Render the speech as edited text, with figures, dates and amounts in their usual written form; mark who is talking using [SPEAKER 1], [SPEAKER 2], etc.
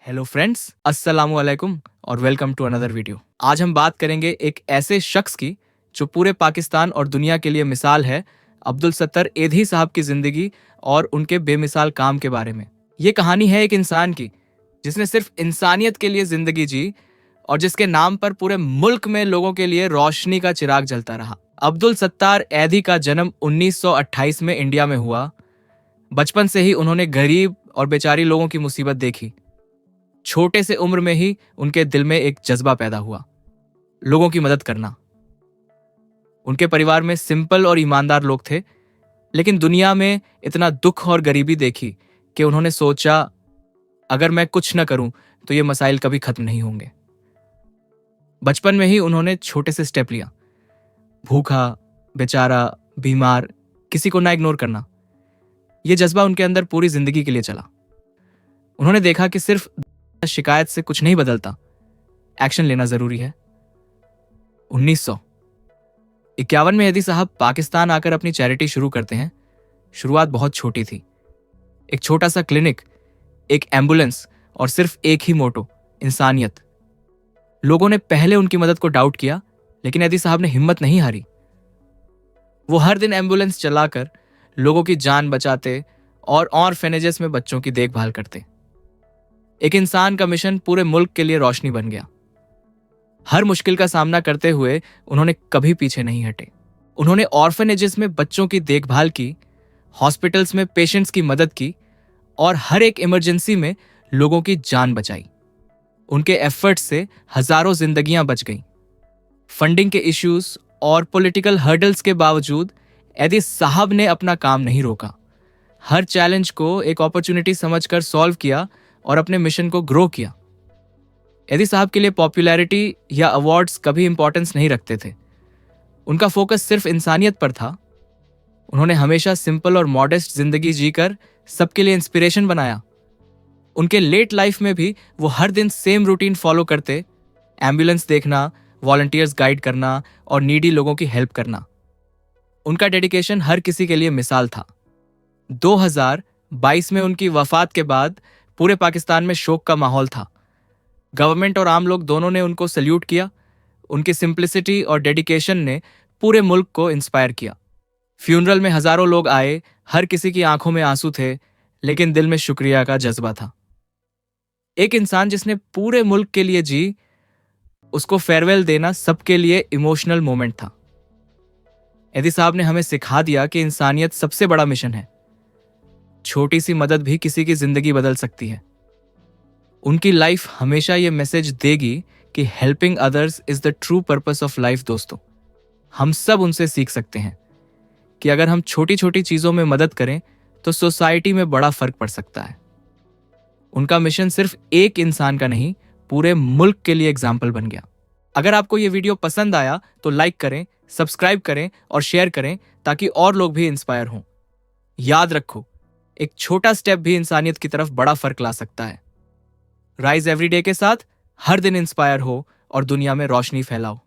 [SPEAKER 1] Hello friends, अस्सलाम वालेकुम और वेलकम टू अनदर वीडियो। आज हम बात करेंगे एक ऐसे शख्स की जो पूरे पाकिस्तान और दुनिया के लिए मिसाल है, अब्दुल सत्तर एधी साहब की जिंदगी और उनके बेमिसाल काम के बारे में। ये कहानी है एक इंसान की जिसने सिर्फ इंसानियत के लिए जिंदगी जी और जिसके नाम पर पूरे मुल्क में लोगों के लिए रोशनी का चिराग जलता रहा। अब्दुल सत्तार एधी का जन्म 1928 में इंडिया में हुआ। बचपन से ही उन्होंने गरीब और बेचारी लोगों की मुसीबत देखी। छोटे से उम्र में ही उनके दिल में एक जज्बा पैदा हुआ, लोगों की मदद करना। उनके परिवार में सिंपल और ईमानदार लोग थे, लेकिन दुनिया में इतना दुख और गरीबी देखी कि उन्होंने सोचा, अगर मैं कुछ न करूं तो ये मसाइल कभी खत्म नहीं होंगे। बचपन में ही उन्होंने छोटे से स्टेप लिया। भूखा, बेचारा, बीमार, किसी को ना इग्नोर करना, यह जज्बा उनके अंदर पूरी जिंदगी के लिए चला। उन्होंने देखा कि सिर्फ शिकायत से कुछ नहीं बदलता, एक्शन लेना जरूरी है। 1951 में एधी साहब पाकिस्तान आकर अपनी चैरिटी शुरू करते हैं। शुरुआत बहुत छोटी थी, एक छोटा सा क्लिनिक, एक एम्बुलेंस और सिर्फ एक ही मोटो, इंसानियत। लोगों ने पहले उनकी मदद को डाउट किया, लेकिन एधी साहब ने हिम्मत नहीं हारी। वो हर दिन एम्बुलेंस चलाकर लोगों की जान बचाते और ऑर्फेनेजेस में बच्चों की देखभाल करते। एक इंसान का मिशन पूरे मुल्क के लिए रोशनी बन गया। हर मुश्किल का सामना करते हुए उन्होंने कभी पीछे नहीं हटे। उन्होंने ऑर्फेनेजेस में बच्चों की देखभाल की, हॉस्पिटल्स में पेशेंट्स की मदद की और हर एक इमरजेंसी में लोगों की जान बचाई। उनके एफर्ट्स से हजारों जिंदगियां बच गईं। फंडिंग के इश्यूज और पॉलिटिकल हर्डल्स के बावजूद एधी साहब ने अपना काम नहीं रोका। हर चैलेंज को एक अपॉर्चुनिटी समझकर सॉल्व किया और अपने मिशन को ग्रो किया। एधी साहब के लिए पॉपुलैरिटी या अवार्ड्स कभी इंपॉर्टेंस नहीं रखते थे। उनका फोकस सिर्फ इंसानियत पर था। उन्होंने हमेशा सिंपल और मॉडेस्ट जिंदगी जीकर सबके लिए इंस्पिरेशन बनाया। उनके लेट लाइफ में भी वो हर दिन सेम रूटीन फॉलो करते, एम्बुलेंस देखना, वॉलंटियर्स गाइड करना और नीडी लोगों की हेल्प करना। उनका डेडिकेशन हर किसी के लिए मिसाल था। 2022 में उनकी वफात के बाद पूरे पाकिस्तान में शोक का माहौल था। गवर्नमेंट और आम लोग दोनों ने उनको सल्यूट किया। उनकी सिंप्लिसिटी और डेडिकेशन ने पूरे मुल्क को इंस्पायर किया। फ्यूनरल में हजारों लोग आए, हर किसी की आंखों में आंसू थे, लेकिन दिल में शुक्रिया का जज्बा था। एक इंसान जिसने पूरे मुल्क के लिए जी, उसको फेयरवेल देना सबके लिए इमोशनल मोमेंट था। एधी साहब ने हमें सिखा दिया कि इंसानियत सबसे बड़ा मिशन है। छोटी सी मदद भी किसी की जिंदगी बदल सकती है। उनकी लाइफ हमेशा ये मैसेज देगी कि helping others is the true purpose of life. दोस्तों, हम सब उनसे सीख सकते हैं कि अगर हम छोटी छोटी चीजों में मदद करें तो सोसाइटी में बड़ा फर्क पड़ सकता है। उनका मिशन सिर्फ एक इंसान का नहीं, पूरे मुल्क के लिए एग्जाम्पल बन गया। अगर आपको ये वीडियो पसंद आया तो लाइक करें, सब्सक्राइब करें और शेयर करें ताकि और लोग भी इंस्पायर हों। याद रखो, एक छोटा स्टेप भी इंसानियत की तरफ बड़ा फर्क ला सकता है। राइज एवरीडे के साथ हर दिन इंस्पायर हो और दुनिया में रोशनी फैलाओ।